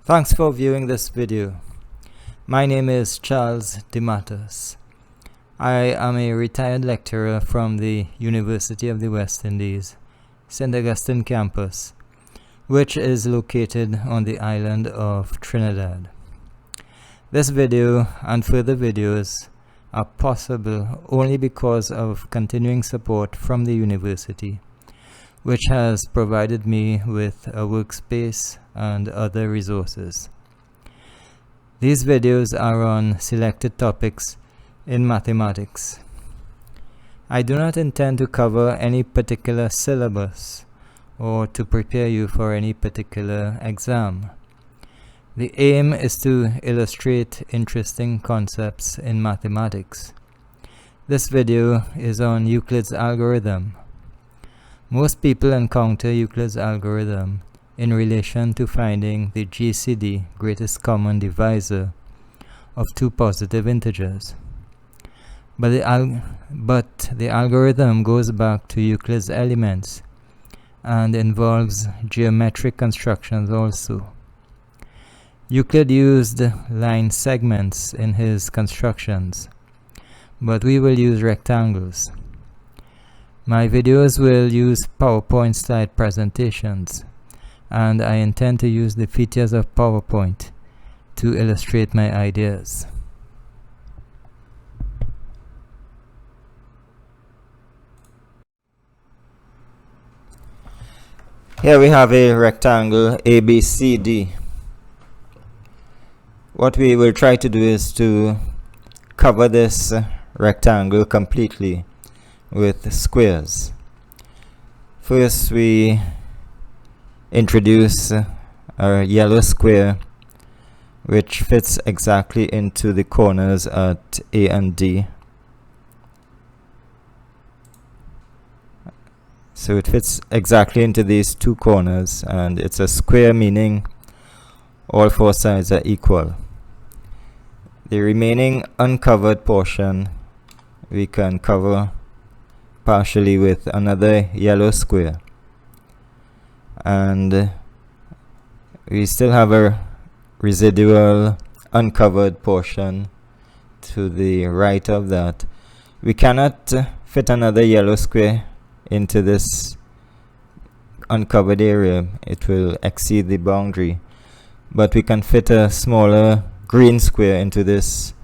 Thanks for viewing this video. My name is Charles DeMatos. I am a retired lecturer from the University of the West Indies, St. Augustine campus, which is located on the island of Trinidad. This video and further videos are possible only because of continuing support from the university, which has provided me with a workspace and other resources. These videos are on selected topics in mathematics. I do not intend to cover any particular syllabus or to prepare you for any particular exam. The aim is to illustrate interesting concepts in mathematics. This video is on Euclid's algorithm. Most people encounter Euclid's algorithm in relation to finding the GCD, greatest common divisor, of two positive integers. But the algorithm goes back to Euclid's elements and involves geometric constructions also. Euclid used line segments in his constructions, but we will use rectangles. My videos will use PowerPoint slide presentations, and I intend to use the features of PowerPoint to illustrate my ideas. Here we have a rectangle ABCD. What we will try to do is to cover this rectangle completely with squares. First, we introduce a yellow square which fits exactly into the corners at A and D. So it fits exactly into these two corners, and it's a square, meaning all four sides are equal. The remaining uncovered portion we can cover partially with another yellow square, and we still have a residual uncovered portion to the right of that. We cannot fit another yellow square into this uncovered area. It will exceed the boundary, but we can fit a smaller green square into this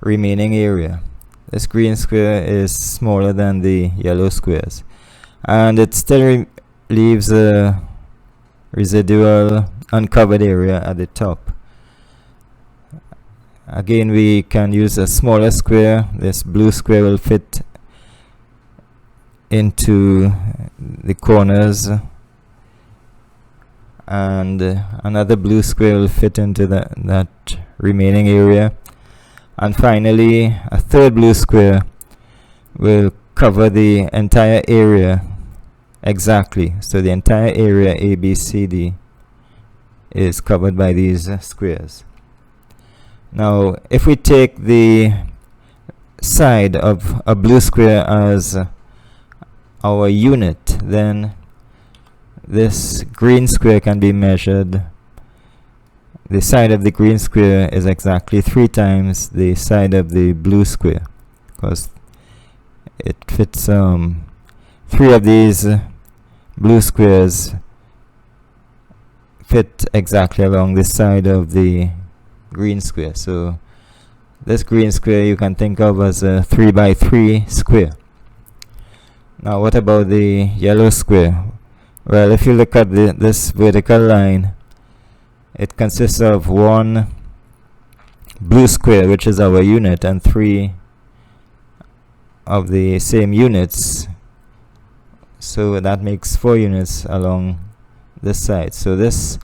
remaining area. This green square is smaller than the yellow squares, and it still leaves a residual uncovered area at the top. Again, we can use a smaller square. This blue square will fit into the corners, and another blue square will fit into that remaining area. And finally, a third blue square will cover the entire area exactly. So the entire area ABCD is covered by these squares. Now, if we take the side of a blue square as our unit, then this green square can be measured. The side of the green square is exactly 3 times the side of the blue square, because it fits 3 of these blue squares fit exactly along the side of the green square. So this green square you can think of as a 3 by 3 square. Now, what about the yellow square? Well, if you look at this vertical line, it consists of 1 blue square, which is our unit, and 3 of the same units. So that makes 4 units along this side. So this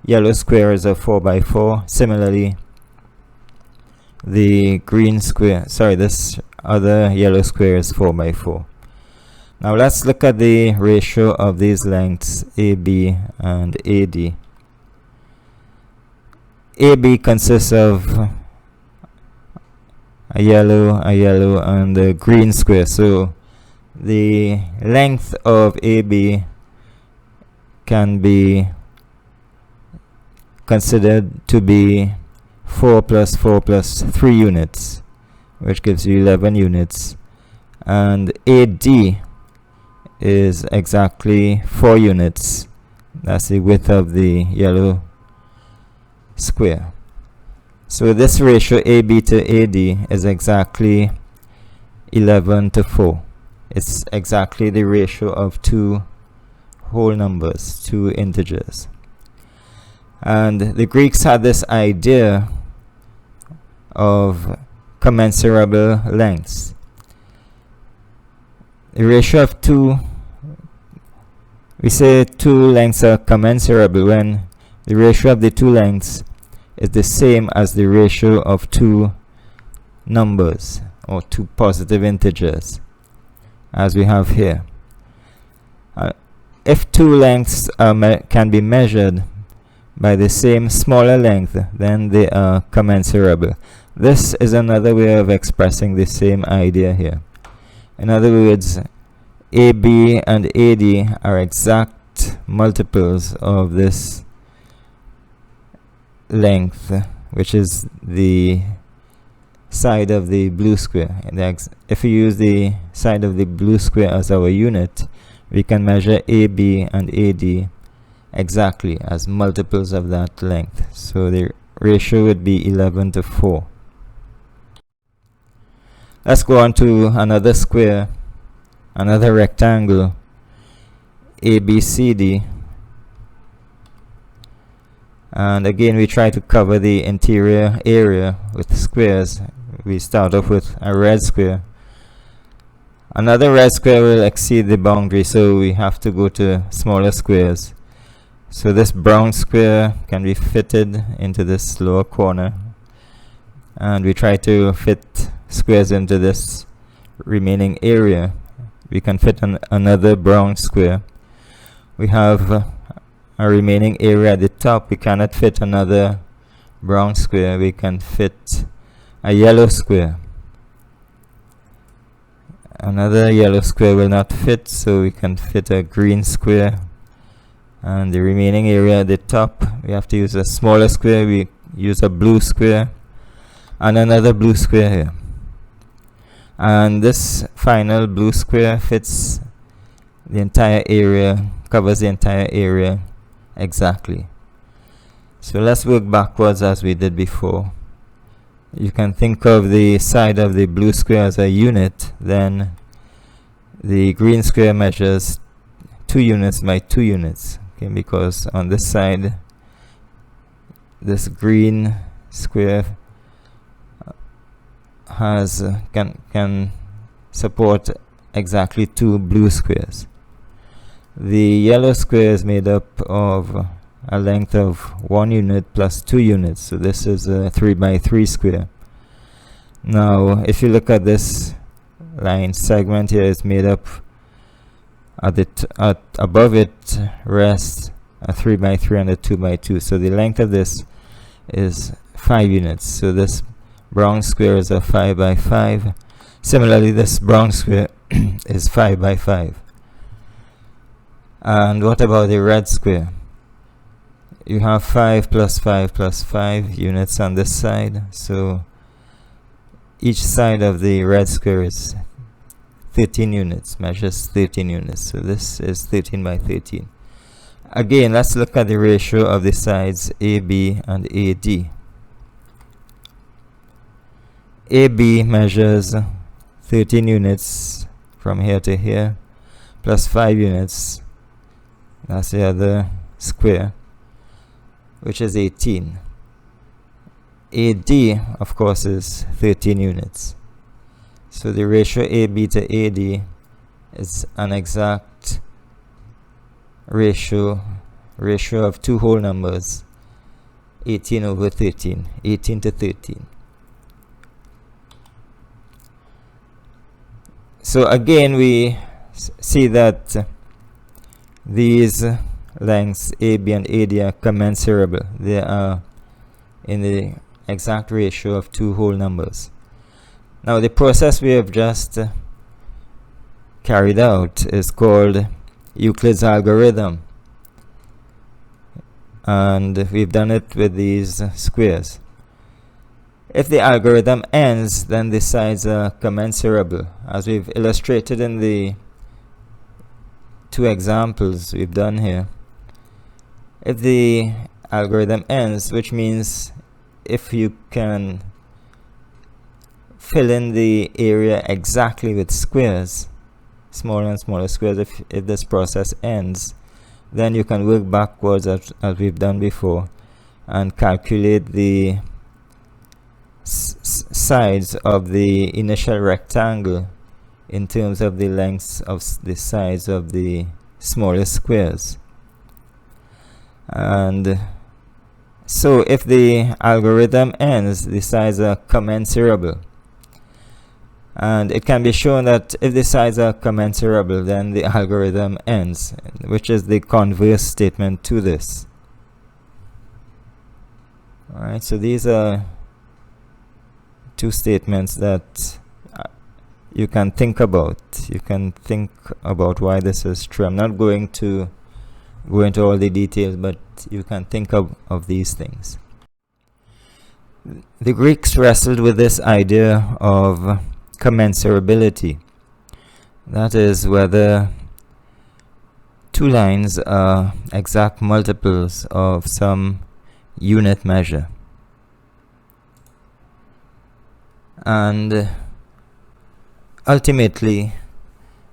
yellow square is a 4 by 4. Similarly, the green square, this other yellow square is 4 by 4. Now let's look at the ratio of these lengths AB and AD. AB consists of a yellow, and a green square. So the length of AB can be considered to be 4 plus 4 plus 3 units, which gives you 11 units, and AD is exactly 4 units. That's the width of the yellow square. So this ratio AB to AD is exactly 11 to 4. It's exactly the ratio of two whole numbers, two integers. And the Greeks had this idea of commensurable lengths. The ratio of two, we say two lengths are commensurable when the ratio of the two lengths is the same as the ratio of two numbers or two positive integers, as we have here. If two lengths can be measured by the same smaller length, then they are commensurable. This is another way of expressing the same idea here. In other words, AB and AD are exact multiples of this length, which is the side of the blue square. If we use the side of the blue square as our unit, we can measure AB and AD exactly as multiples of that length. So the ratio would be 11 to 4. Let's go on to another square, another rectangle, ABCD. And again, we try to cover the interior area with squares. We start off with a red square. Another red square will exceed the boundary, so we have to go to smaller squares. So this brown square can be fitted into this lower corner, and we try to fit squares into this remaining area. We can fit another brown square. We have a remaining area at the top. We cannot fit another brown square. We can fit a yellow square. Another yellow square will not fit, so we can fit a green square. And the remaining area at the top, we have to use a smaller square. We use a blue square and another blue square here. And this final blue square fits the entire area, covers the entire area exactly. So let's work backwards as we did before. You can think of the side of the blue square as a unit, then the green square measures 2 units by 2 units. Okay, because on this side, this green square can support exactly 2 blue squares. The yellow square is made up of a length of 1 unit plus 2 units, so this is a 3 by 3 square. Now if you look at this line segment here, is made up above it rests a 3 by 3 and a 2 by 2, so the length of this is 5 units. So this brown square is a 5 by 5. Similarly, this brown square is 5 by 5. And what about the red square? You have 5 plus 5 plus 5 units on this side, so each side of the red square is 13 units, measures 13 units. So this is 13 by 13. Again, let's look at the ratio of the sides AB and AD. AB measures 13 units from here to here, plus 5 units. That's the other square, which is 18. AD, of course, is 13 units. So the ratio AB to AD is an exact ratio of 2 whole numbers, 18 over 13, 18 to 13. So again, we see that these lengths AB and AD are commensurable. They are in the exact ratio of 2 whole numbers. Now the process we have just carried out is called Euclid's algorithm. and we've done it with these squares. If the algorithm ends, then the sides are commensurable, as we've illustrated in the two examples we've done here. If the algorithm ends, which means if you can fill in the area exactly with squares, smaller and smaller squares, if this process ends, then you can work backwards as we've done before and calculate the sides of the initial rectangle in terms of the lengths of the sides of the smallest squares. And so if the algorithm ends, the sides are commensurable. And it can be shown that if the sides are commensurable, then the algorithm ends, which is the converse statement to this. Alright, so these are two statements that you can think about. You can think about why this is true. I'm not going to go into all the details, but you can think of these things. The Greeks wrestled with this idea of commensurability. That is, whether two lines are exact multiples of some unit measure. And ultimately,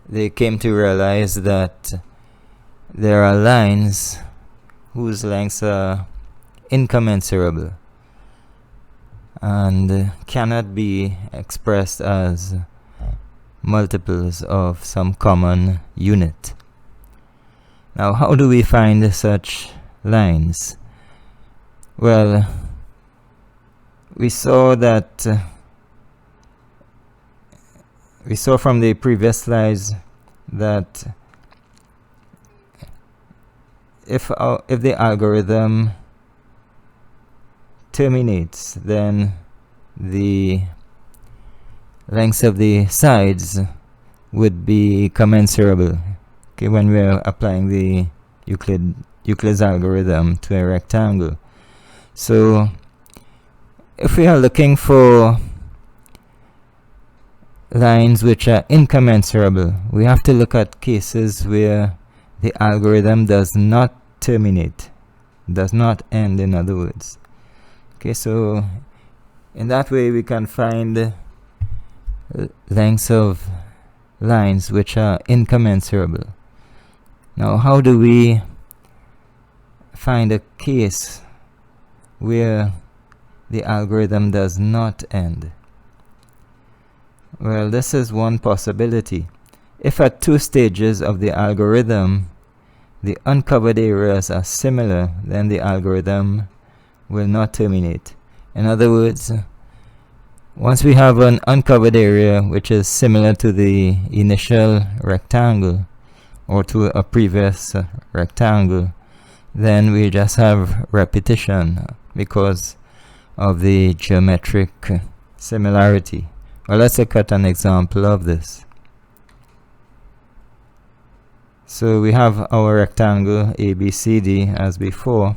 they came to realize that there are lines whose lengths are incommensurable and cannot be expressed as multiples of some common unit. Now, how do we find such lines? Well, we saw from the previous slides that if the algorithm terminates, then the lengths of the sides would be commensurable. Okay, when we're applying the Euclid's algorithm to a rectangle. So if we are looking for lines which are incommensurable, we have to look at cases where the algorithm does not terminate, does not end, in other words. Okay, so in that way we can find lengths of lines which are incommensurable. Now, how do we find a case where the algorithm does not end? Well, this is one possibility. If at two stages of the algorithm the uncovered areas are similar, then the algorithm will not terminate. In other words, once we have an uncovered area which is similar to the initial rectangle or to a previous rectangle, then we just have repetition because of the geometric similarity. Well, let's look at an example of this. So we have our rectangle ABCD as before.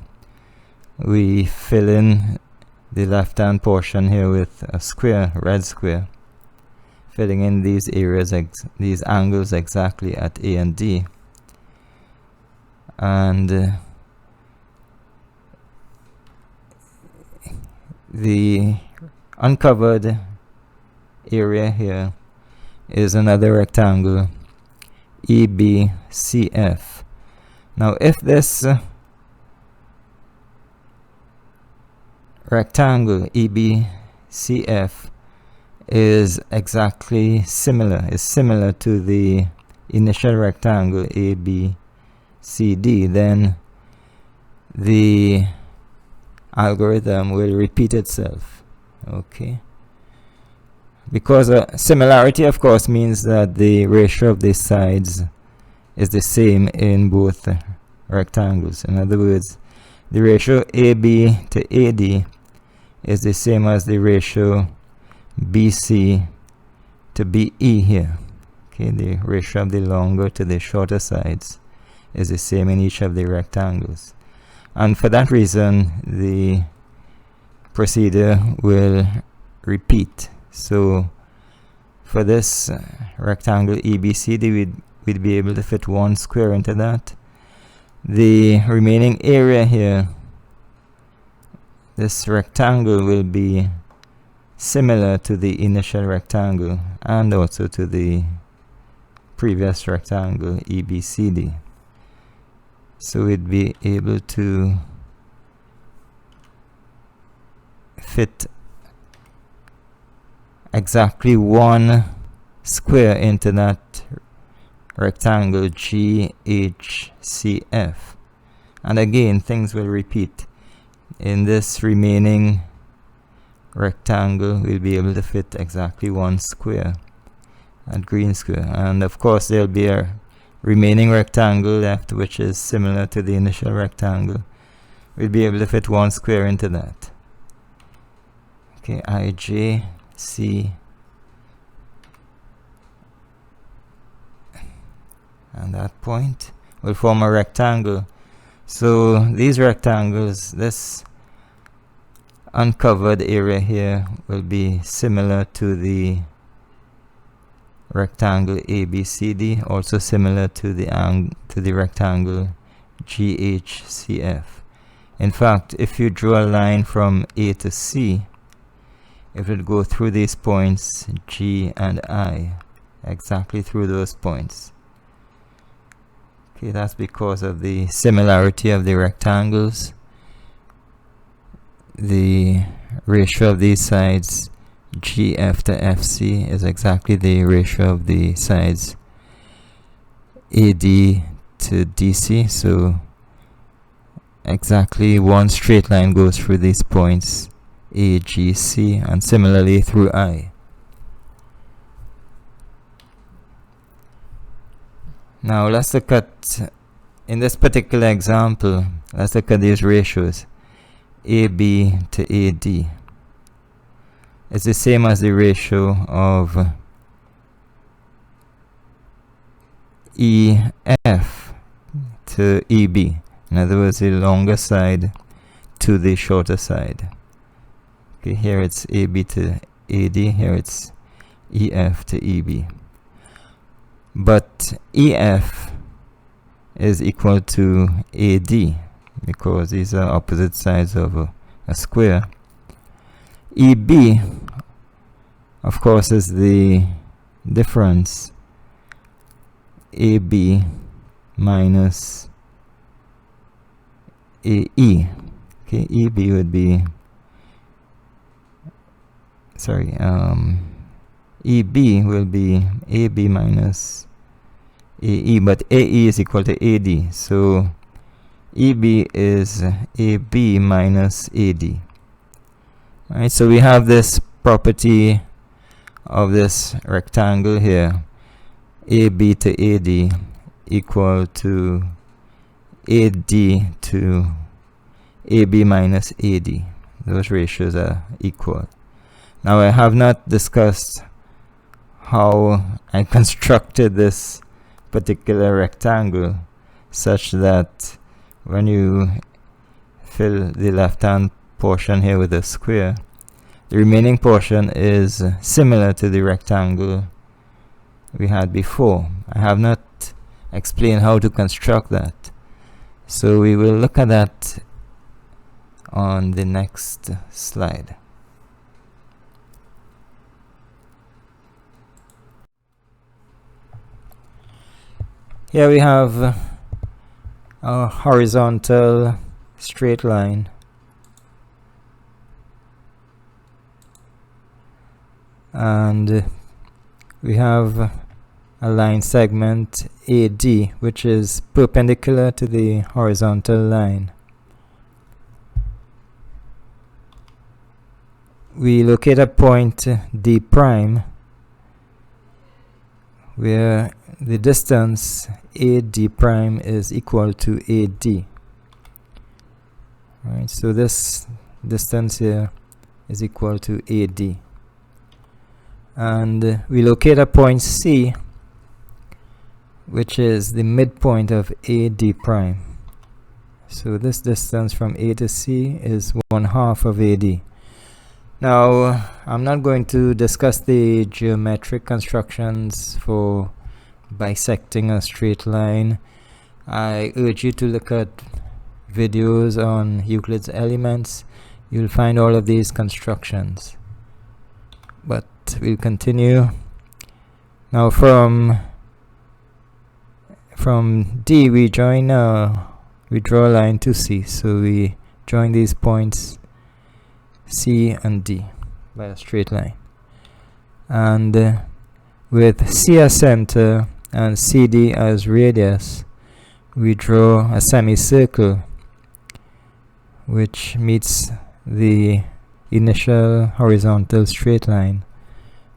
We fill in the left-hand portion here with a square, red square, filling in these areas, these angles exactly at A and D. And the uncovered area here is another rectangle EBCF. Now, if this rectangle EBCF is exactly similar to the initial rectangle ABCD, then the algorithm will repeat itself. Okay, because similarity, of course, means that the ratio of the sides is the same in both rectangles. In other words, the ratio AB to AD is the same as the ratio BC to BE here. Okay, the ratio of the longer to the shorter sides is the same in each of the rectangles. and for that reason the procedure will repeat. So for this rectangle ABCD, we'd be able to fit one square into that. The remaining area here, this rectangle, will be similar to the initial rectangle and also to the previous rectangle ABCD. So we'd be able to fit exactly one square into that rectangle GHCF. And again, things will repeat. In this remaining rectangle, we'll be able to fit exactly one square, that green square. And of course, there'll be a remaining rectangle left, which is similar to the initial rectangle. We'll be able to fit one square into that. Okay, IJC. And that point will form a rectangle. So these rectangles, this uncovered area here will be similar to the rectangle ABCD, also similar to the rectangle GHCF. In fact, if you draw a line from A to C, it will go through these points G and I, exactly through those points. Okay, that's because of the similarity of the rectangles. The ratio of these sides, GF to FC, is exactly the ratio of the sides AD to DC. So exactly one straight line goes through these points AGC, and similarly through I. Now let's look at, in this particular example, let's look at these ratios. AB to AD. It's the same as the ratio of EF to EB. In other words, the longer side to the shorter side. Okay, here it's AB to AD, here it's EF to EB. But EF is equal to AD because these are opposite sides of a square. EB, of course, is the difference AB minus AE. Okay, EB would be, sorry, EB will be AB minus AE, but AE is equal to AD, so EB is AB minus AD. Alright, so we have this property of this rectangle here, AB to AD equal to AD to AB minus AD. Those ratios are equal. Now I have not discussed how I constructed this particular rectangle such that when you fill the left hand portion here with a square, the remaining portion is similar to the rectangle we had before. I have not explained how to construct that, so we will look at that on the next slide. Here we have a horizontal straight line and we have a line segment AD which is perpendicular to the horizontal line. We locate a point D prime where the distance AD prime is equal to AD. Right, so this distance here is equal to AD. And we locate a point C, which is the midpoint of AD prime. So this distance from A to C is 1/2 of AD. Now, I'm not going to discuss the geometric constructions for bisecting a straight line. I urge you to look at videos on Euclid's elements. You'll find all of these constructions. But we'll continue. Now from D we draw a line to C. So we join these points C and D by a straight line, and with C as center and CD as radius, we draw a semicircle which meets the initial horizontal straight line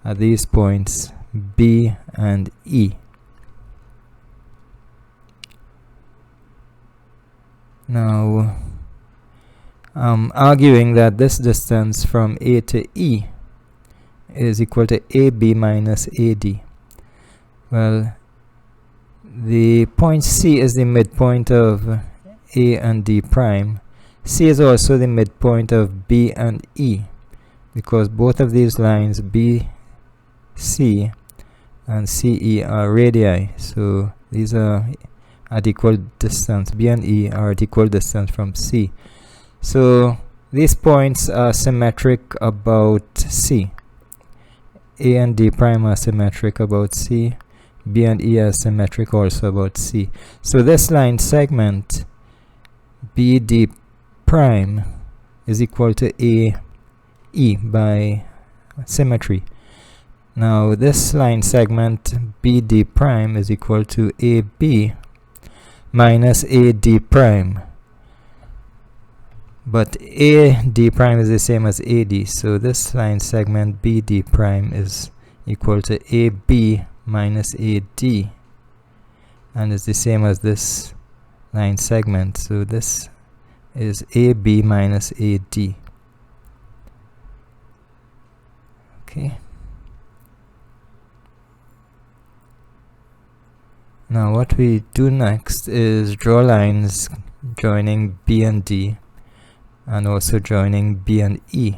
at these points B and E. Now I'm arguing that this distance from A to E is equal to AB minus AD. Well, the point C is the midpoint of A and D prime. C is also the midpoint of B and E, because both of these lines BC and CE are radii, so these are at equal distance. B and E are at equal distance from C. So these points are symmetric about C. A and D prime are symmetric about C. B and E are symmetric also about C. So this line segment BD prime is equal to AE by symmetry. Now this line segment BD prime is equal to AB minus AD prime. But AD prime is the same as AD, so this line segment BD prime is equal to AB minus AD, and is the same as this line segment, so this is AB minus AD. Okay. Now what we do next is draw lines joining B and D, and also joining B and E.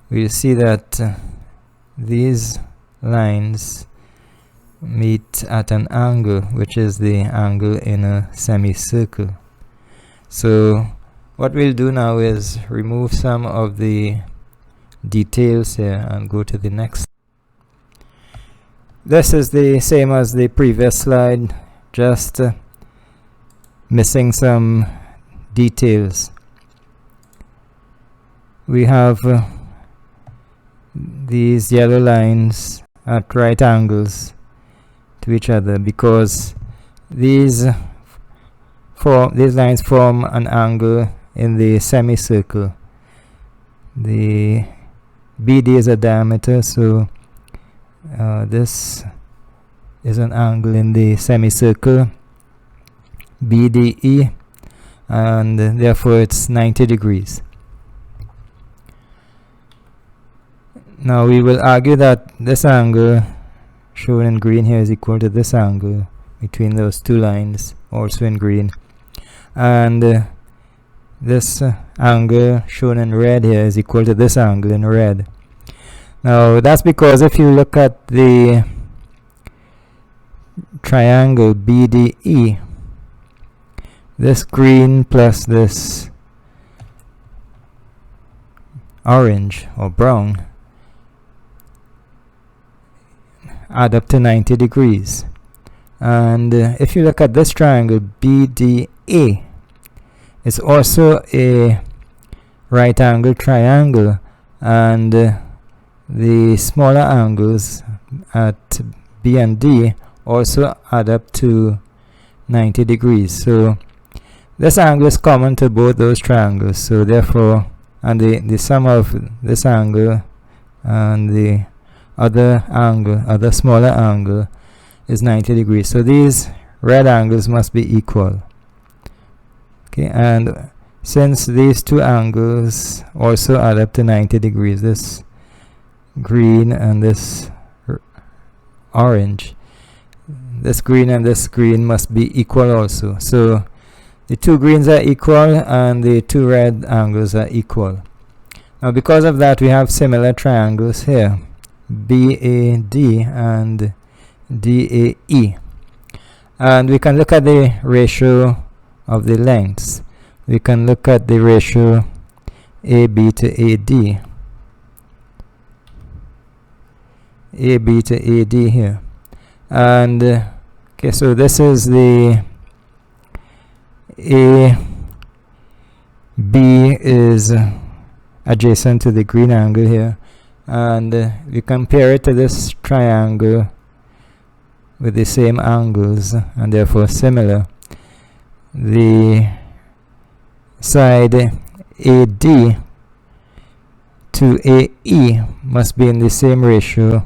We'll see that these lines meet at an angle, which is the angle in a semicircle. So what we'll do now is remove some of the details here and go to the next. This is the same as the previous slide, just missing some details. We have these yellow lines at right angles to each other, because these lines form an angle in the semicircle. The BD is a diameter, so this is an angle in the semicircle BDE, and therefore it's 90 degrees. Now we will argue that this angle shown in green here is equal to this angle between those two lines, also in green, and this angle shown in red here is equal to this angle in red. Now that's because if you look at the triangle BDE, this green plus this orange or brown add up to 90 degrees. And if you look at this triangle BDA, it's also a right angle triangle, and the smaller angles at B and D also add up to 90 degrees. So this angle is common to both those triangles, so therefore, and the sum of this angle and the other smaller angle is 90 degrees. So these red angles must be equal. Okay, and since these two angles also add up to 90 degrees, this green and this orange, this green and this green must be equal also. So the two greens are equal and the two red angles are equal. Now because of that, we have similar triangles here, BAD and DAE. And we can look at the ratio of the lengths. We can look at the ratio AB to AD. AB to AD here. And okay, so this is the AB is adjacent to the green angle here, and we compare it to this triangle with the same angles and therefore similar. The side AD to AE must be in the same ratio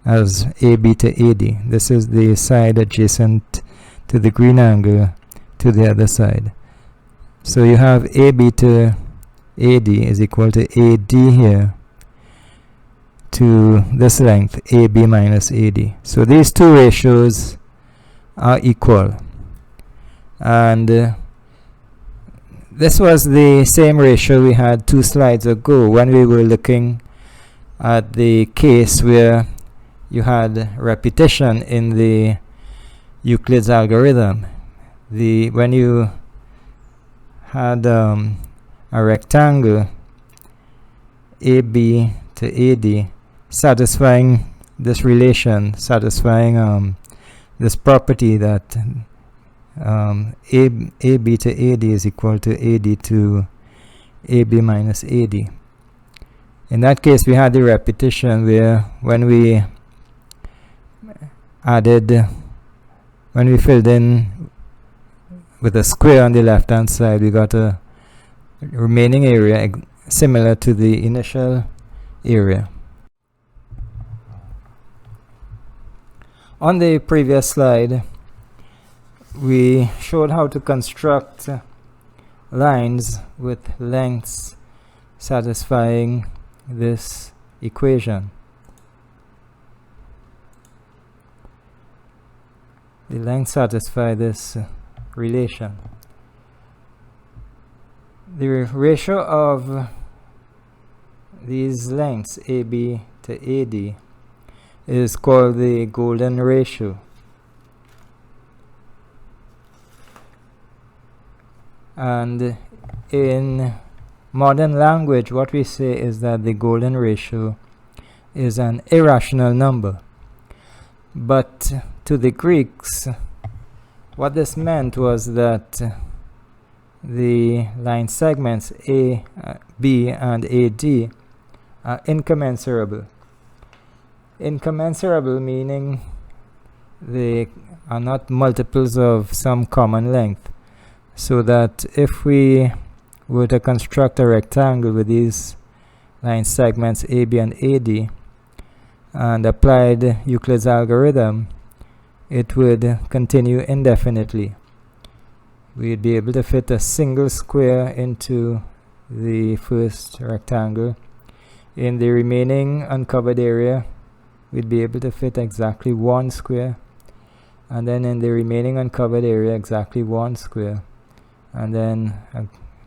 as AB to AD. This is the side adjacent to the green angle to the other side. So you have AB to AD is equal to AD here to this length, AB minus AD. So these two ratios are equal. And this was the same ratio we had 2 slides ago when we were looking at the case where you had repetition in the Euclid's algorithm. When you had a rectangle AB to AD satisfying this relation, satisfying this property that AB to AD is equal to AD to AB minus AD. In that case, we had the repetition where when we filled in with a square on the left hand side, we got a remaining area similar to the initial area. On the previous slide, we showed how to construct lines with lengths satisfying this equation. The lengths satisfy this relation. The ratio of these lengths AB to AD is called the golden ratio. And in modern language, what we say is that the golden ratio is an irrational number. But to the Greeks, what this meant was that the line segments A, B, and AD are incommensurable. Incommensurable meaning they are not multiples of some common length. So that if we were to construct a rectangle with these line segments AB and AD and applied Euclid's algorithm, it would continue indefinitely. We'd be able to fit a single square into the first rectangle. In the remaining uncovered area, we'd be able to fit exactly 1 square, and then in the remaining uncovered area, exactly 1 square, and then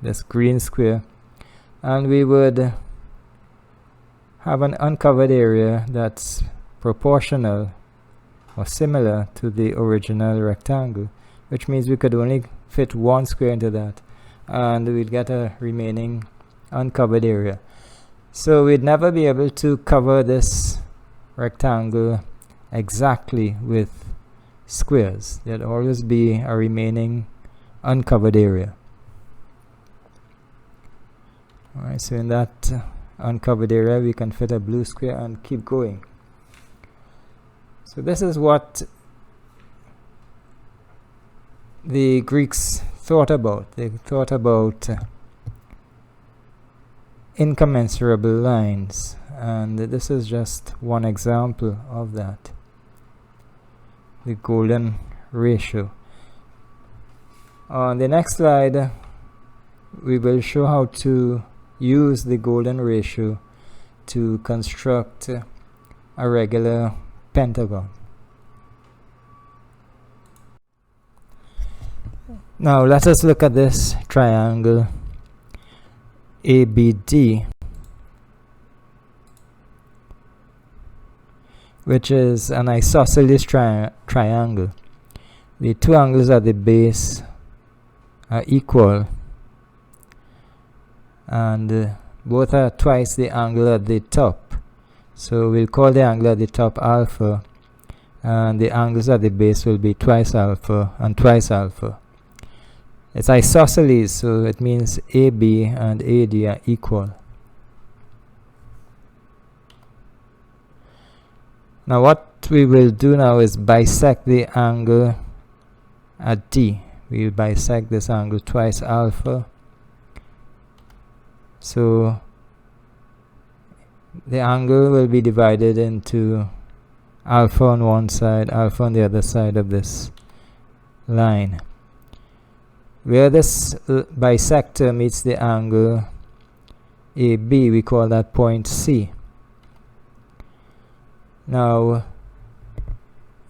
this green square, and we would have an uncovered area that's proportional or similar to the original rectangle, which means we could only fit 1 square into that, and we'd get a remaining uncovered area. So we'd never be able to cover this rectangle exactly with squares. There'd always be a remaining uncovered area. Alright, so in that uncovered area we can fit a blue square and keep going. So this is what the Greeks thought about. They thought about incommensurable lines, and this is just one example of that, the golden ratio. On the next slide, we will show how to use the golden ratio to construct a regular pentagon. Now let us look at this triangle ABD, which is an isosceles triangle. The two angles at the base are equal, and both are twice the angle at the top. So we'll call the angle at the top alpha, and the angles at the base will be twice alpha and twice alpha. It's isosceles, so it means AB and AD are equal. Now what we will do now is bisect the angle at D. We will bisect this angle twice alpha. So the angle will be divided into alpha on one side, alpha on the other side of this line. Where this bisector meets the angle AB, we call that point C. Now,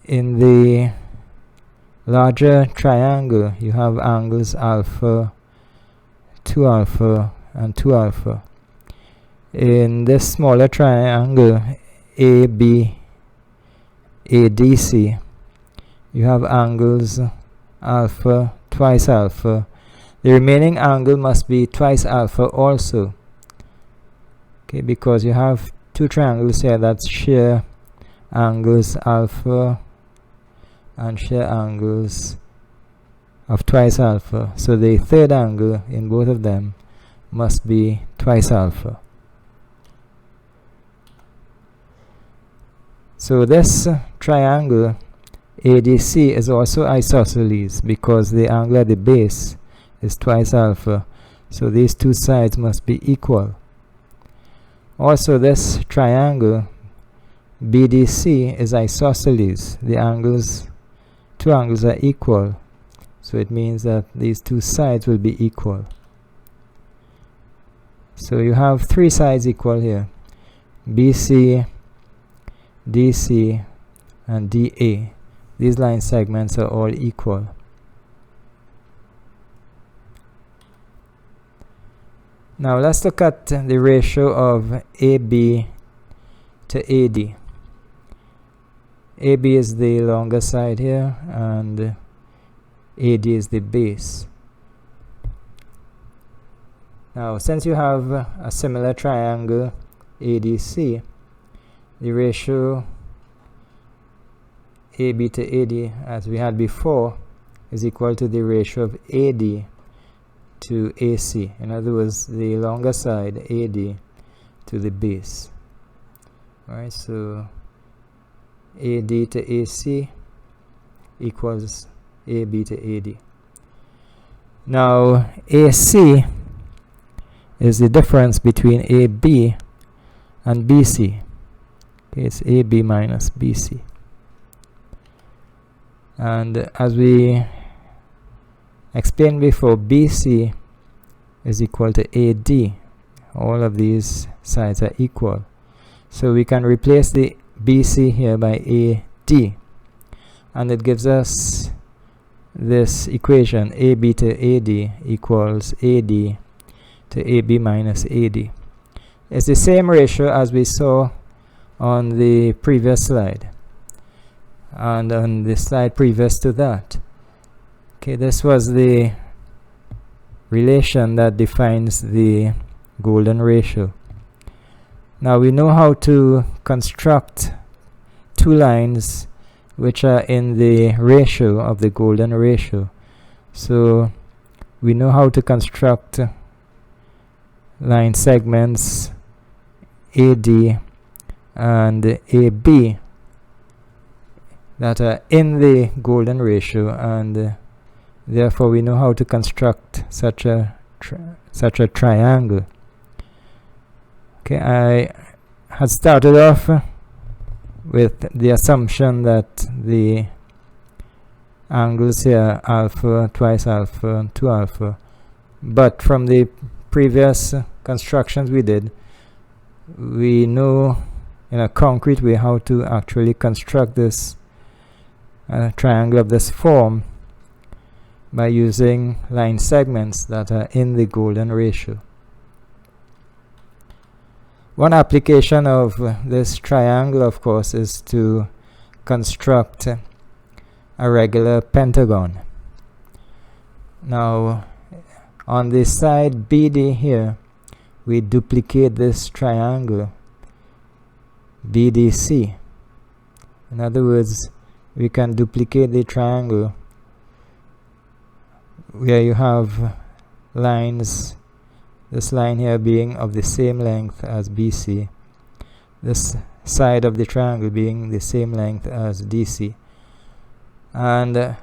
in the larger triangle, you have angles alpha, 2 alpha, and 2 alpha. In this smaller triangle, AB, ADC, you have angles alpha, twice alpha. The remaining angle must be twice alpha also. Okay, because you have two triangles here that share angles alpha and share angles of twice alpha. So the third angle in both of them must be twice alpha. So this triangle ADC is also isosceles because the angle at the base is twice alpha. So these two sides must be equal. Also, this triangle BDC is isosceles. The angles, two angles are equal. So it means that these two sides will be equal. So you have three sides equal here: BC, DC, and DA. These line segments are all equal. Now let's look at the ratio of AB to AD. AB is the longer side here, and AD is the base. Now, since you have a similar triangle ADC, the ratio AB to AD, as we had before, is equal to the ratio of AD to AC. In other words, the longer side AD to the base. Alright, so AD to AC equals AB to AD. Now AC is the difference between AB and BC. Okay, it's AB minus BC. And as we explained before, BC is equal to AD. All of these sides are equal. So we can replace the BC here by AD, and it gives us this equation: AB to AD equals AD to AB minus AD. It's the same ratio as we saw on the previous slide and on the slide previous to that. Okay, this was the relation that defines the golden ratio. Now we know how to construct two lines which are in the ratio of the golden ratio. So we know how to construct line segments AD and AB that are in the golden ratio, and therefore we know how to construct such a triangle. Okay, I had started off with the assumption that the angles here are alpha, twice alpha, and 2 alpha, but from the previous constructions we did, we know in a concrete way how to actually construct this triangle of this form by using line segments that are in the golden ratio. One application of this triangle, of course, is to construct a regular pentagon. Now, on the side BD here, we duplicate this triangle BDC. In other words, we can duplicate the triangle where you have lines, this line here being of the same length as BC, this side of the triangle being the same length as DC. And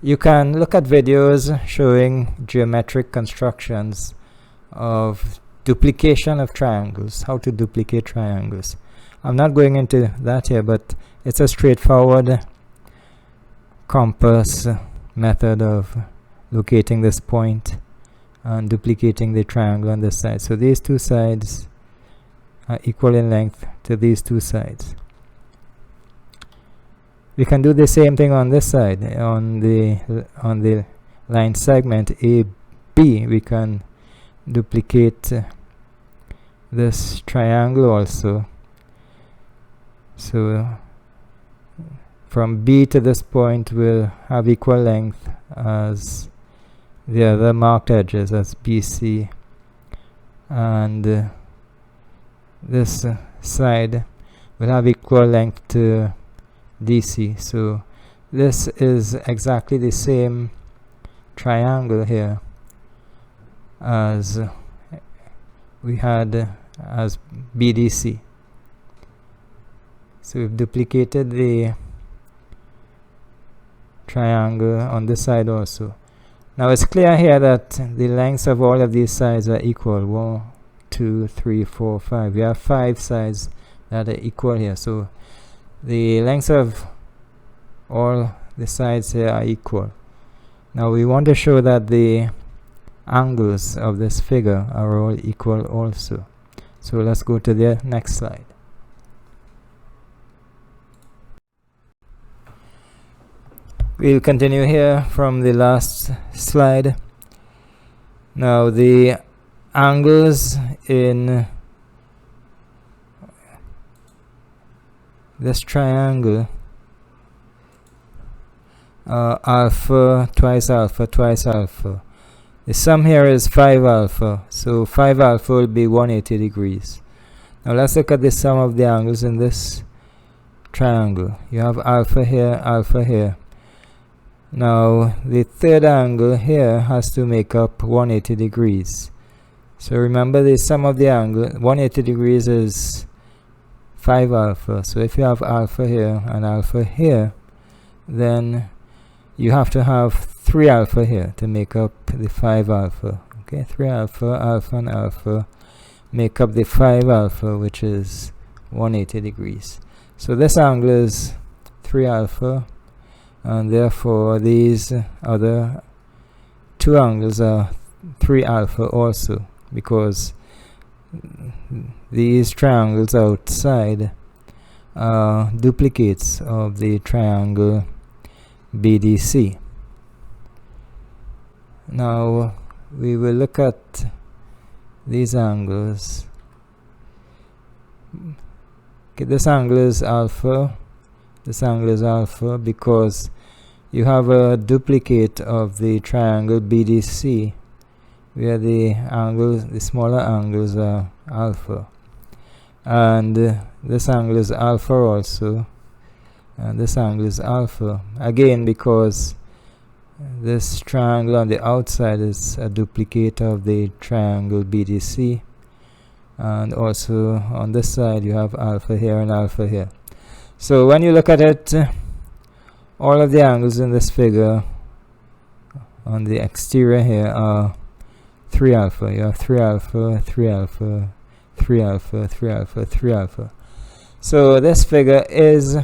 you can look at videos showing geometric constructions of duplication of triangles, how to duplicate triangles. I'm not going into that here, but it's a straightforward compass method of locating this point and duplicating the triangle on this side. So these two sides are equal in length to these two sides. We can do the same thing on this side. On the line segment AB, we can duplicate this triangle also. So from B to this point will have equal length as the other marked edges, as BC, and this side will have equal length to DC. So this is exactly the same triangle here as we had as BDC. So we've duplicated the triangle on this side also. Now it's clear here that the lengths of all of these sides are equal. 1, 2, 3, 4, 5. We have 5 sides that are equal here. So the lengths of all the sides here are equal. Now we want to show that the angles of this figure are all equal also. So let's go to the next slide. We'll continue here from the last slide. Now the angles in this triangle are alpha twice alpha twice alpha. The sum here is 5 alpha, so 5 alpha will be 180 degrees. Now let's look at the sum of the angles in this triangle. You have alpha here, alpha here. Now the third angle here has to make up 180 degrees. So remember, the sum of the angle 180 degrees is 5 alpha. So if you have alpha here and alpha here, then you have to have 3 alpha here to make up the 5 alpha. Okay, 3 alpha, alpha and alpha make up the 5 alpha, which is 180 degrees. So this angle is 3 alpha, and therefore these other 2 angles are 3 alpha also, because these triangles outside are duplicates of the triangle BDC. Now we will look at these angles. Okay, this angle is alpha, this angle is alpha because you have a duplicate of the triangle BDC where the angles, the smaller angles are alpha, and this angle is alpha also, and this angle is alpha again because this triangle on the outside is a duplicate of the triangle BDC, and also on this side you have alpha here and alpha here. So when you look at it, all of the angles in this figure on the exterior here are 3 alpha. You have 3 alpha, 3 alpha, 3 alpha, 3 alpha, 3 alpha. So this figure is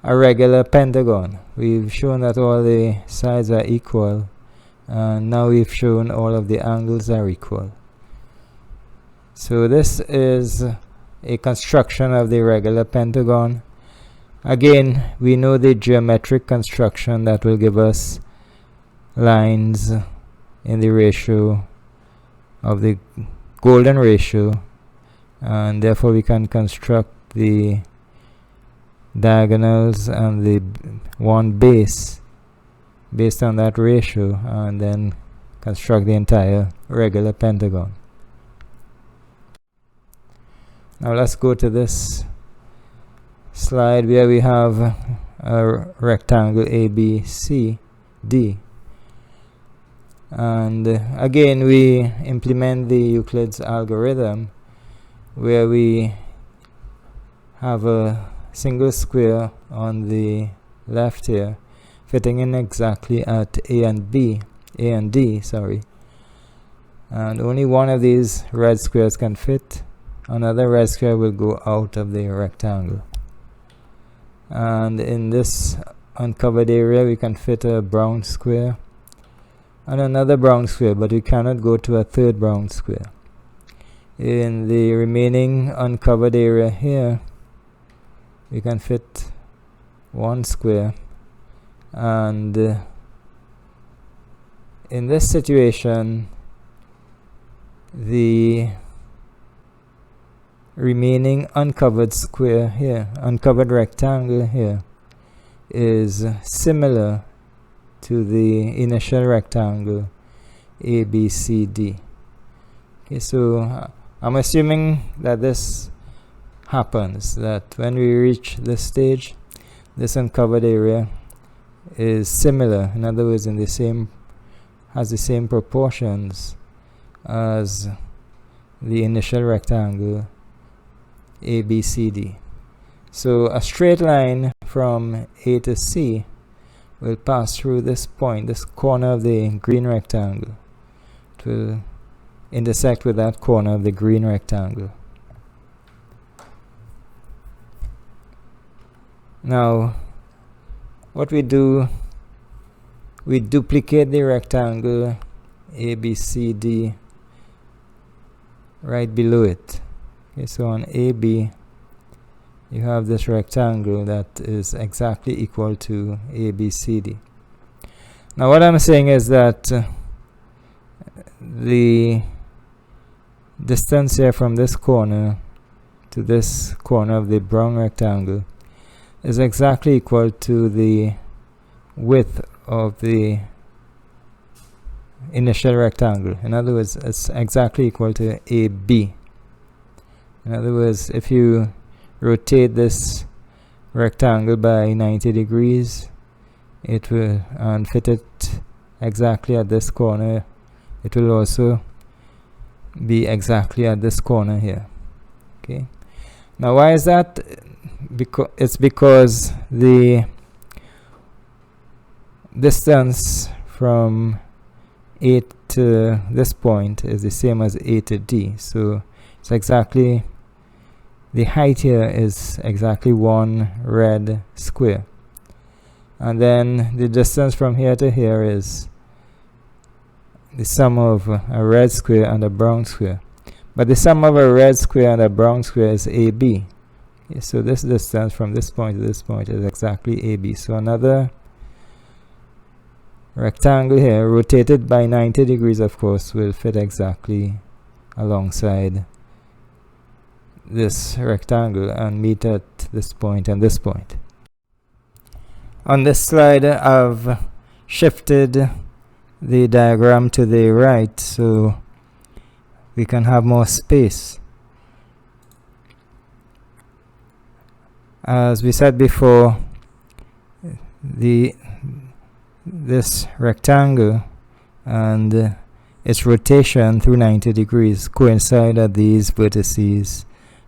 a regular pentagon. We've shown that all the sides are equal, and now we've shown all of the angles are equal. So this is a construction of the regular pentagon. Again, we know the geometric construction that will give us lines in the ratio of the golden ratio, and therefore we can construct the diagonals and the one base based on that ratio, and then construct the entire regular pentagon. Now let's go to this slide where we have a rectangle ABCD, and again we implement the Euclid's algorithm where we have a single square on the left here fitting in exactly at A and D, and only one of these red squares can fit. Another red square will go out of the rectangle, and in this uncovered area we can fit a brown square and another brown square, but we cannot go to a third brown square. In the remaining uncovered area here we can fit one square, and in this situation the remaining uncovered square here, uncovered rectangle here, is similar to the initial rectangle ABCD. Okay, so I'm assuming that this happens, that when we reach this stage, this uncovered area is similar, in other words, has the same proportions as the initial rectangle ABCD. So a straight line from A to C will pass through this point, this corner of the green rectangle. It will intersect with that corner of the green rectangle. Now what we do, we duplicate the rectangle ABCD right below it. Okay, so on AB you have this rectangle that is exactly equal to ABCD. Now what I'm saying is that the distance here from this corner to this corner of the brown rectangle is exactly equal to the width of the initial rectangle. In other words, it's exactly equal to AB. In other words, if you rotate this rectangle by 90 degrees, it will, and fit it exactly at this corner, it will also be exactly at this corner here. Okay, now why is that? It's because the distance from A to this point is the same as A to D, so it's exactly, the height here is exactly one red square, and then the distance from here to here is the sum of a red square and a brown square, but the sum of a red square and a brown square is AB. Okay, so this distance from this point to this point is exactly AB. So another rectangle here, rotated by 90 degrees of course, will fit exactly alongside this rectangle and meet at this point and this point. On this slide I've shifted the diagram to the right so we can have more space. As we said before, this rectangle and its rotation through 90 degrees coincide at these vertices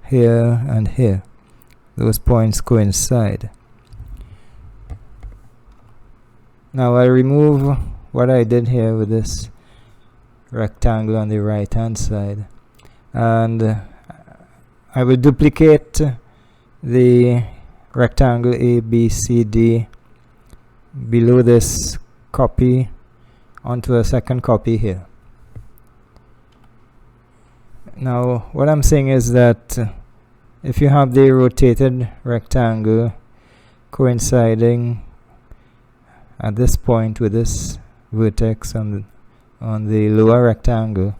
here and here. Those points coincide. Now I remove what I did here with this rectangle on the right hand side, and I will duplicate the rectangle ABCD below this copy onto a second copy here. Now what I'm saying is that if you have the rotated rectangle coinciding at this point with this vertex on the lower rectangle,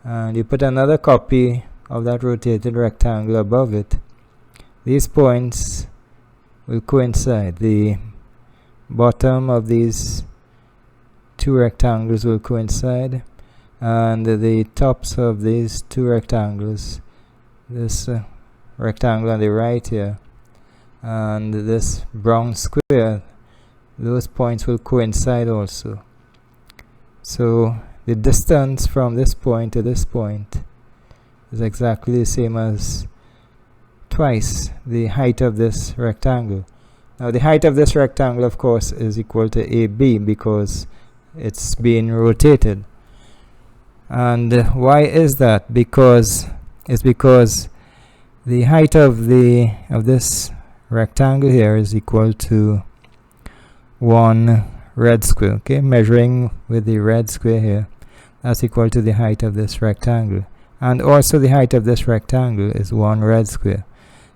and you put another copy of that rotated rectangle above it, these points will coincide. The bottom of these two rectangles will coincide, and the tops of these two rectangles, this rectangle on the right here and this brown square, those points will coincide also. So the distance from this point to this point is exactly the same as twice the height of this rectangle. Now the height of this rectangle, of course, is equal to AB because it's being rotated. And why is that? It's because the height of this rectangle here is equal to 1 red square. Okay, measuring with the red square here, that's equal to the height of this rectangle, and also the height of this rectangle is 1 red square.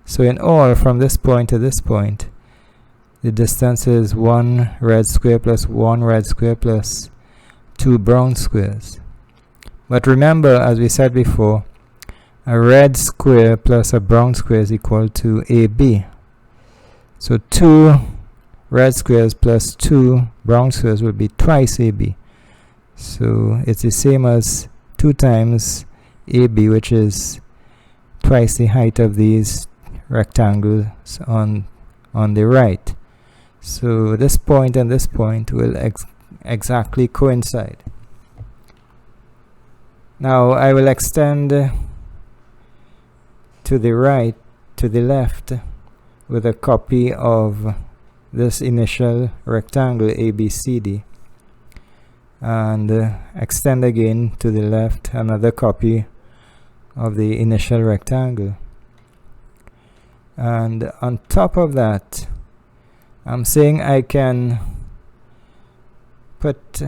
So in all, from this point to this point, the distance is 1 red square plus 1 red square plus 2 brown squares. But remember, as we said before, a red square plus a brown square is equal to AB. So 2 red squares plus 2 brown squares will be twice AB. So it's the same as 2 times AB, which is twice the height of these rectangles on the right. So this point and this point will exactly coincide. Now I will extend to the right, to the left, with a copy of this initial rectangle ABCD, and extend again to the left another copy of the initial rectangle. And on top of that, I'm saying I can put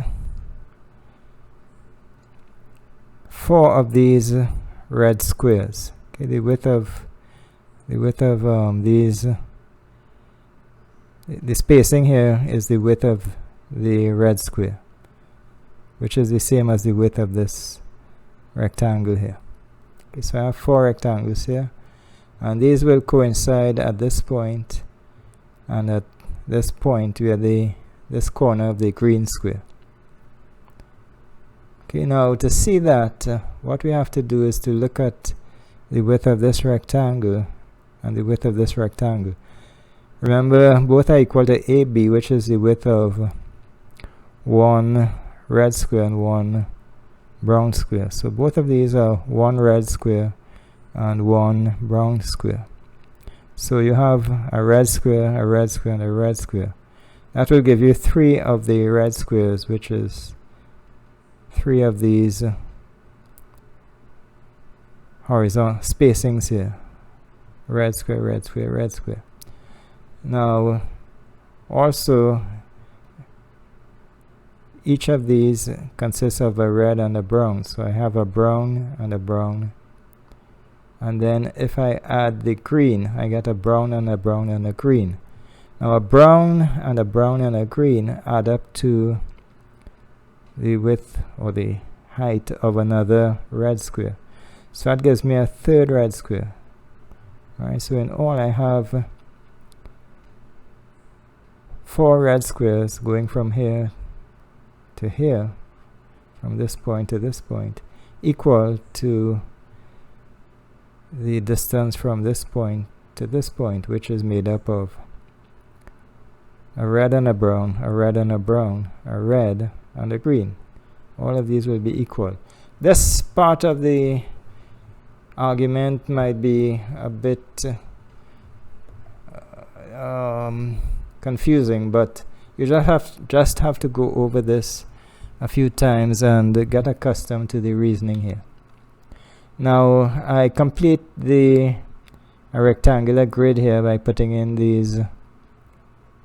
4 of these red squares. Okay, the width of these, the spacing here is the width of the red square, which is the same as the width of this rectangle here. Okay, so I have 4 rectangles here, and these will coincide at this point and at this point where this corner of the green square. Okay, now to see that, what we have to do is to look at the width of this rectangle and the width of this rectangle. Remember, both are equal to AB, which is the width of 1 red square and 1 brown square. So both of these are 1 red square and 1 brown square. So you have a red square, a red square, and a red square. That will give you 3 of the red squares, which is 3 of these horizontal spacings here. Red square, red square, red square. Now, also, each of these consists of a red and a brown. So I have a brown and a brown. And then if I add the green, I get a brown and a brown and a green. Now a brown and a brown and a green add up to the width or the height of another red square. So that gives me a 3rd red square. Alright, so in all I have 4 red squares going from here to here, from this point to this point, equal to the distance from this point to this point, which is made up of a red and a brown, a red and a brown, a red and a green. All of these will be equal. This part of the argument might be a bit confusing, but you just have to go over this a few times and get accustomed to the reasoning here. Now I complete a rectangular grid here by putting in these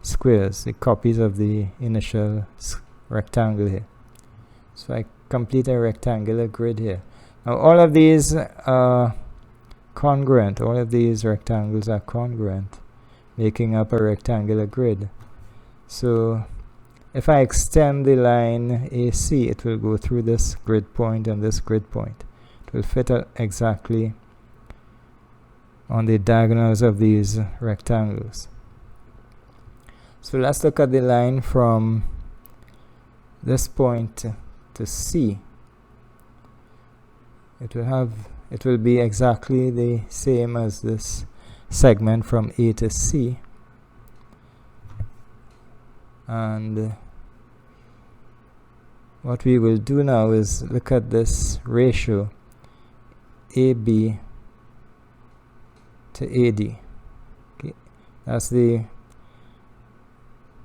squares, the copies of the initial rectangle here. So I complete a rectangular grid here. Now all of these are congruent. All of these rectangles are congruent, making up a rectangular grid. So if I extend the line AC, it will go through this grid point and this grid point. It will fit exactly on the diagonals of these rectangles. So let's look at the line from this point to C. It will be exactly the same as this segment from A to C. And what we will do now is look at this ratio AB to AD. Okay, that's the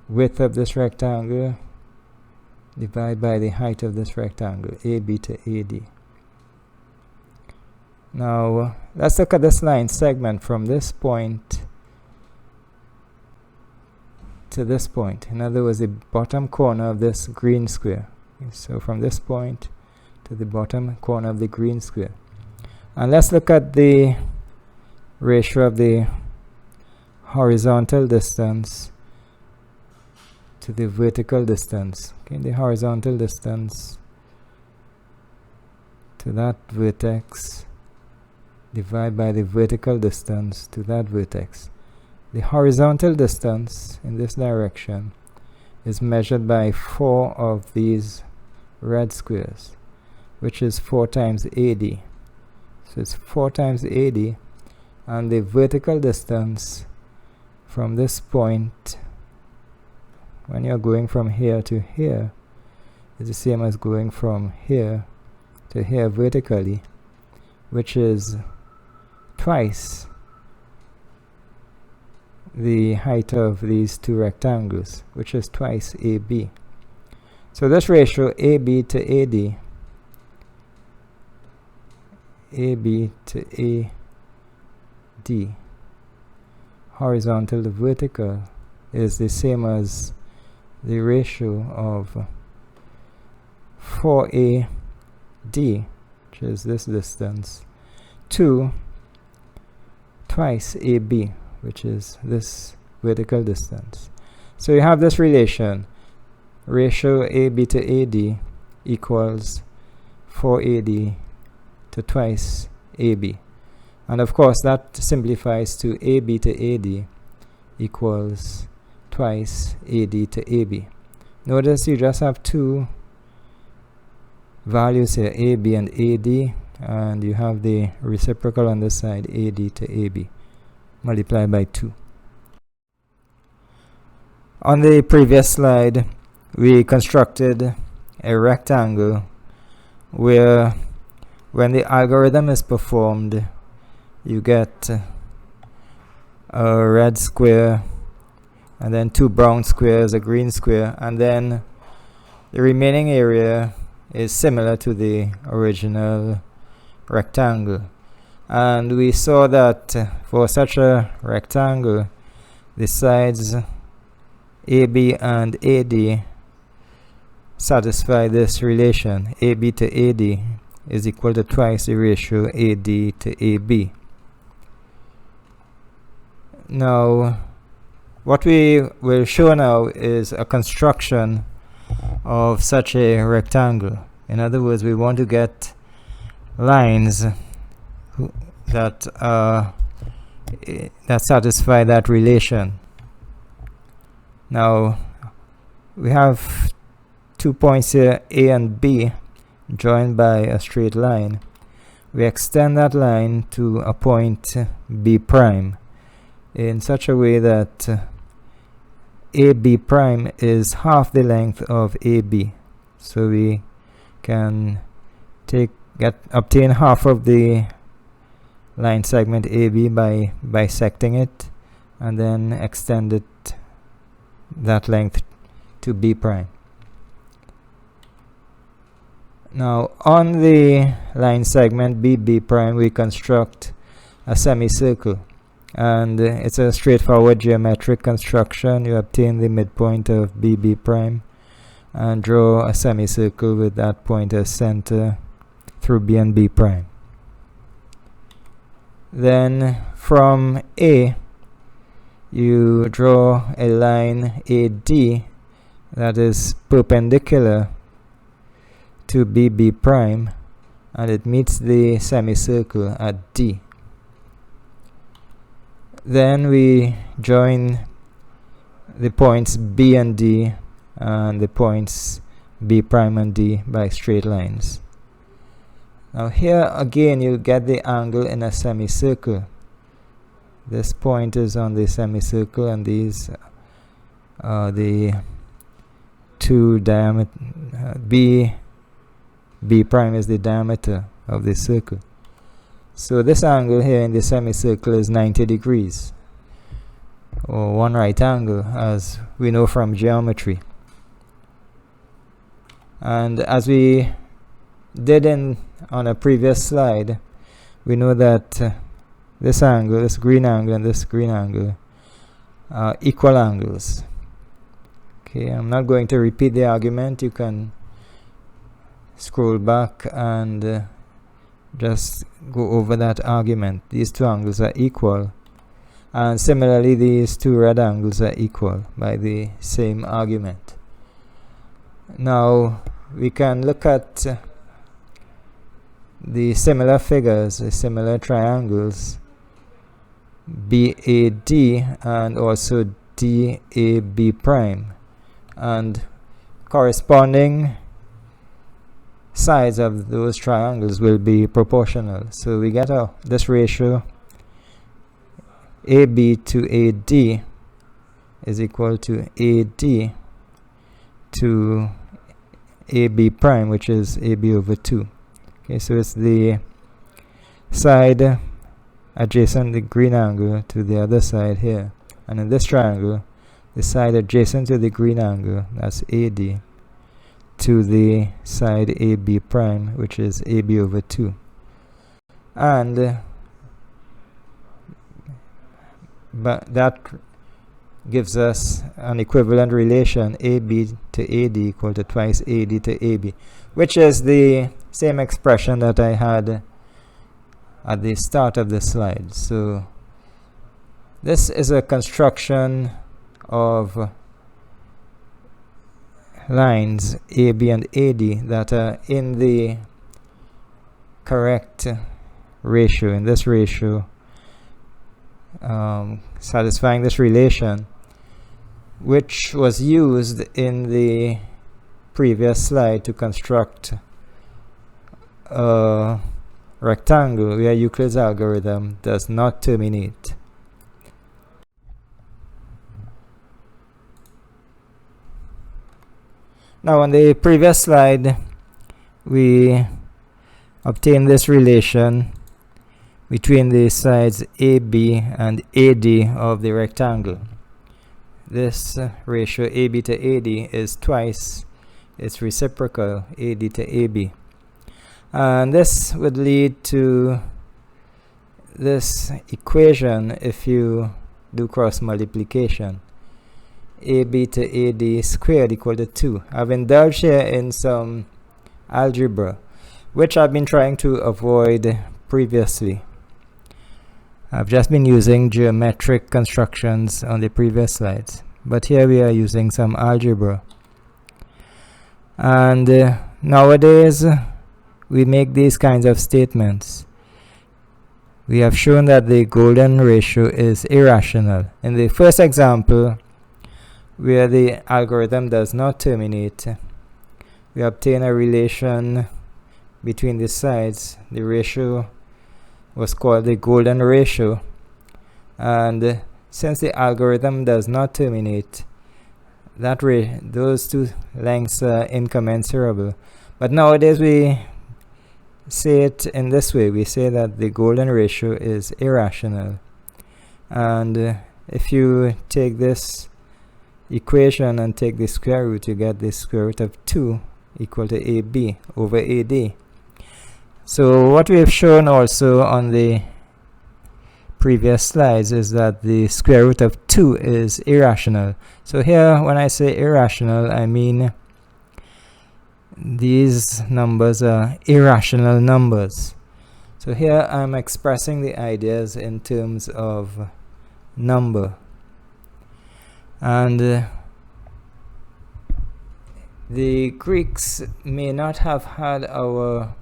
width of this rectangle divided by the height of this rectangle, AB to AD. Now let's look at this line segment from this point to this point. In other words, the bottom corner of this green square. Okay, so from this point to the bottom corner of the green square. And let's look at the ratio of the horizontal distance to the vertical distance. Okay, the horizontal distance to that vertex divided by the vertical distance to that vertex. The horizontal distance in this direction is measured by 4 of these red squares, which is 4 times AD. So it's 4 times AD, and the vertical distance from this point, when you're going from here to here, is the same as going from here to here vertically, which is twice the height of these two rectangles, which is twice AB. So this ratio AB to AD, AB to AD, horizontal to vertical, is the same as the ratio of 4AD, which is this distance, to twice AB, which is this vertical distance. So you have this relation, ratio AB to AD equals 4AD to twice AB. And of course that simplifies to AB to AD equals twice AD to AB. Notice you just have two values here, AB and AD, and you have the reciprocal on this side, AD to AB, multiplied by 2. On the previous slide, we constructed a rectangle where when the algorithm is performed, you get a red square and then 2 brown squares, a green square, and then the remaining area is similar to the original rectangle. And we saw that for such a rectangle, the sides AB and AD satisfy this relation. AB to AD is equal to twice the ratio AD to AB. Now, what we will show now is a construction of such a rectangle. In other words, we want to get lines that satisfy that relation. Now, we have 2 points here, A and B, joined by a straight line. We extend that line to a point B prime in such a way that AB prime is half the length of AB. So we can obtain half of the line segment AB by bisecting it and then extend it that length to B prime. Now on the line segment BB prime, we construct a semicircle, and it's a straightforward geometric construction. You obtain the midpoint of BB prime and draw a semicircle with that point as center through B and B prime. Then from A, you draw a line AD that is perpendicular to BB prime, and it meets the semicircle at D. Then we join the points B and D and the points B prime and D by straight lines. Now here again you'll get the angle in a semicircle. This point is on the semicircle, and these are the two diameter. B prime is the diameter of the circle. So this angle here in the semicircle is 90 degrees, or one right angle, as we know from geometry. And as we did on a previous slide, we know that this angle, this green angle, and this green angle are equal angles. Okay, I'm not going to repeat the argument. You can scroll back and just go over that argument. These two angles are equal, and similarly these two red angles are equal by the same argument. Now we can look at the similar figures, the similar triangles BAD and also DAB prime, and corresponding sides of those triangles will be proportional. So we get this ratio AB to AD is equal to AD to AB prime, which is AB over 2. Okay, so it's the side adjacent the green angle to the other side here, and in this triangle the side adjacent to the green angle, that's AD, to the side AB prime, which is AB over 2. And but that gives us an equivalent relation, AB to AD equal to twice AD to AB, which is the same expression that I had at the start of the slide. So this is a construction of lines AB and AD that are in the correct ratio, in this ratio, satisfying this relation, which was used in the previous slide to construct a rectangle where Euclid's algorithm does not terminate. Now on the previous slide we obtained this relation between the sides AB and AD of the rectangle. This ratio AB to AD is twice its reciprocal, AD to AB, and this would lead to this equation if you do cross multiplication. AB to AD squared equal to 2. I've indulged here in some algebra which I've been trying to avoid previously. I've just been using geometric constructions on the previous slides, but here we are using some algebra. And nowadays we make these kinds of statements. We have shown that the golden ratio is irrational. In the first example, where the algorithm does not terminate, we obtain a relation between the sides. The ratio was called the golden ratio, and since the algorithm does not terminate, those two lengths are incommensurable. But nowadays we say it in this way. We say that the golden ratio is irrational, and if you take this equation and take the square root, you get the square root of 2 equal to AB over AD. So what we have shown also on the previous slides is that the square root of 2 is irrational. So here when I say irrational, I mean these numbers are irrational numbers. So here I'm expressing the ideas in terms of number, and the Greeks may not have had our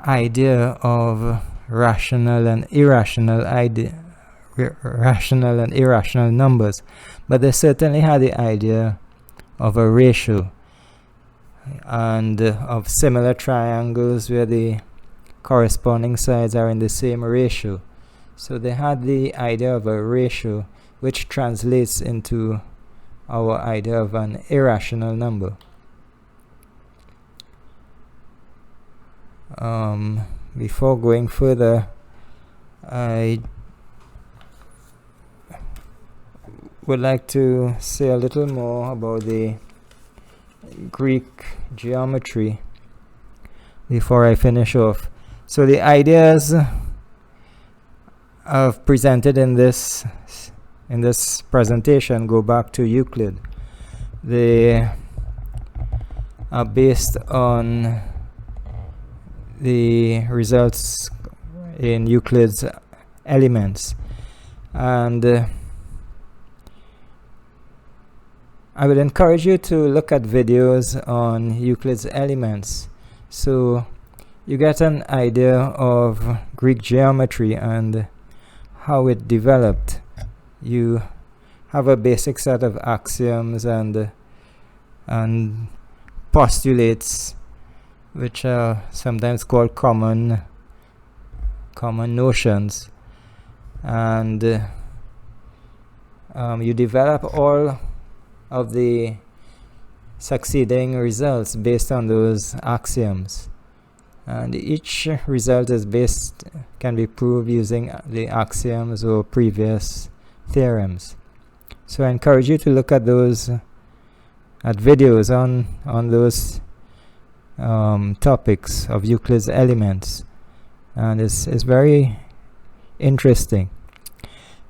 idea of rational and irrational numbers, but they certainly had the idea of a ratio and of similar triangles where the corresponding sides are in the same ratio. So they had the idea of a ratio, which translates into our idea of an irrational number. Before going further, I would like to say a little more about the Greek geometry before I finish off. So the ideas I've presented in this presentation go back to Euclid. They are based on the results in Euclid's Elements, and I would encourage you to look at videos on Euclid's Elements so you get an idea of Greek geometry and how it developed. You have a basic set of axioms and postulates, which are sometimes called common notions, and you develop all of the succeeding results based on those axioms, and each result can be proved using the axioms or previous theorems. So I encourage you to look at videos on those topics of Euclid's Elements, and it's very interesting.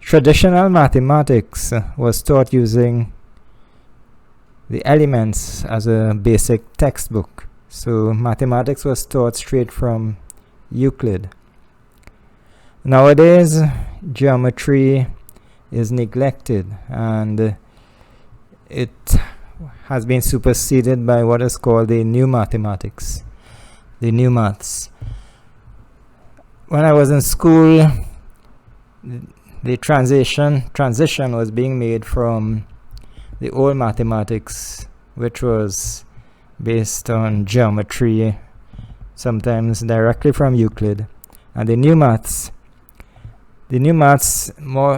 Traditional mathematics was taught using the Elements as a basic textbook. So mathematics was taught straight from Euclid. Nowadays, geometry is neglected, and it has been superseded by what is called the new mathematics, the new maths. When I was in school, the transition was being made from the old mathematics, which was based on geometry, sometimes directly from Euclid, and the new maths. The new maths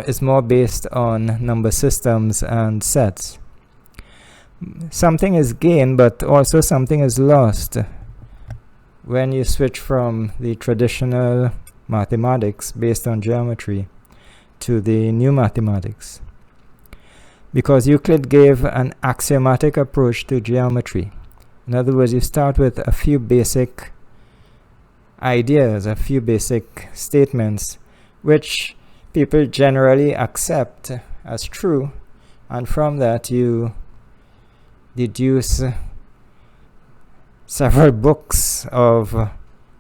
is more based on number systems and sets. Something is gained, but also something is lost when you switch from the traditional mathematics based on geometry to the new mathematics, because Euclid gave an axiomatic approach to geometry. In other words, you start with a few basic ideas, a few basic statements, which people generally accept as true, and from that you deduce several books of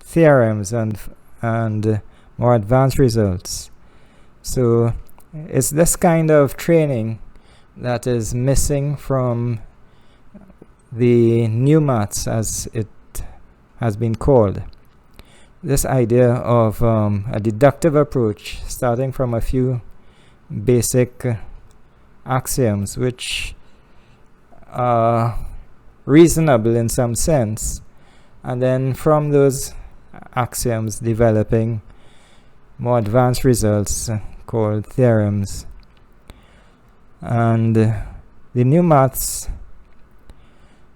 theorems and more advanced results. So it's this kind of training that is missing from the new maths, as it has been called. This idea of a deductive approach starting from a few basic axioms which are reasonable in some sense, and then from those axioms developing more advanced results called theorems. And the new maths,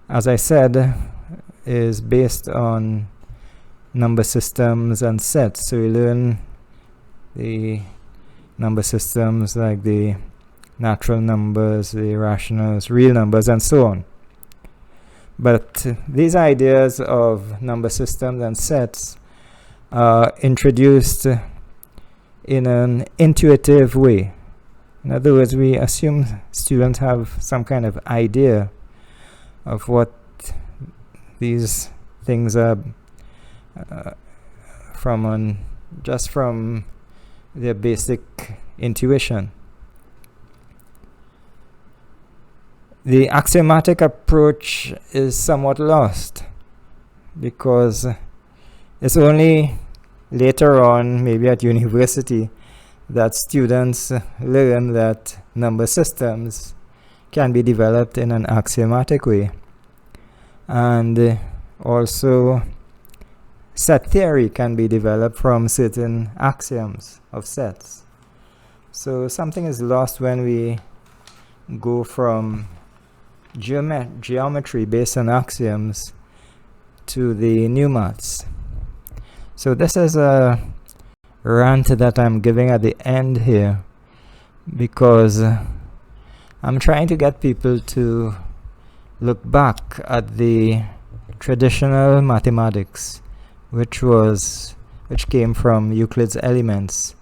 as I said, is based on number systems and sets. So you learn the number systems like the natural numbers, the irrationals, real numbers, and so on. But these ideas of number systems and sets are introduced in an intuitive way. In other words, we assume students have some kind of idea of what these things are just from their basic intuition. The axiomatic approach is somewhat lost because it's only later on, maybe at university, that students learn that number systems can be developed in an axiomatic way. And also set theory can be developed from certain axioms of sets. So something is lost when we go from geometry based on axioms to the new maths. So this is a rant that I'm giving at the end here because I'm trying to get people to look back at the traditional mathematics which came from Euclid's Elements.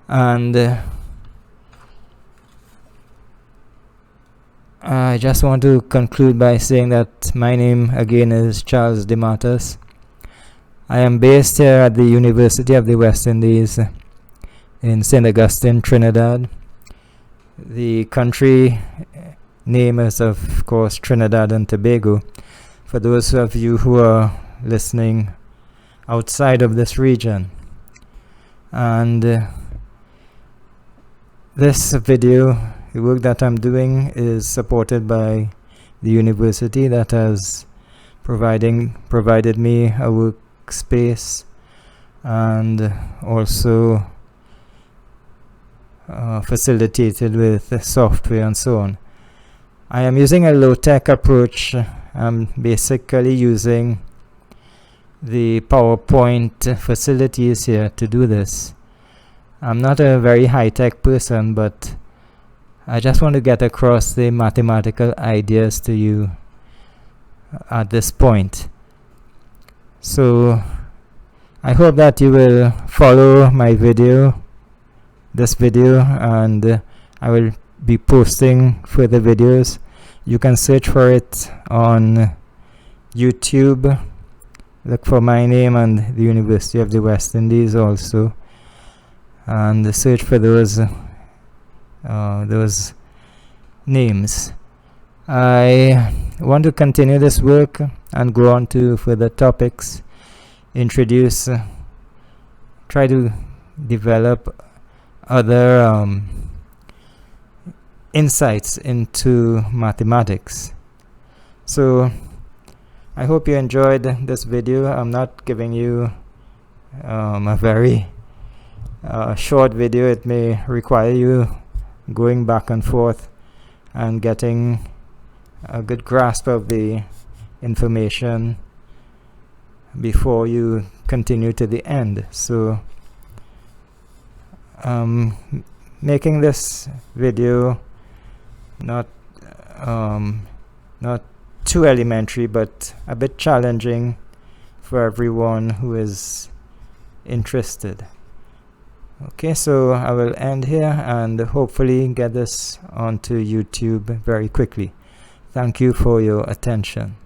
And I just want to conclude by saying that my name again is Charles DeMatteis. I am based here at the University of the West Indies in St. Augustine, Trinidad. The country name is of course Trinidad and Tobago, for those of you who are listening outside of this region. And this video, the work that I'm doing, is supported by the university that has provided me a workspace and also facilitated with software and so on. I am using a low-tech approach. I'm basically using the PowerPoint facilities here to do this. I'm not a very high-tech person, but I just want to get across the mathematical ideas to you at this point. So I hope that you will follow my this video, and I will be posting further videos. You can search for it on YouTube. Look for my name and the University of the West Indies also, and search for those names. I want to continue this work and go on to further topics, try to develop other insights into mathematics. So I hope you enjoyed this video. I'm not giving you a very short video. It may require you going back and forth and getting a good grasp of the information before you continue to the end. So making this video not too elementary, but a bit challenging for everyone who is interested. Okay, so I will end here and hopefully get this onto YouTube very quickly. Thank you for your attention.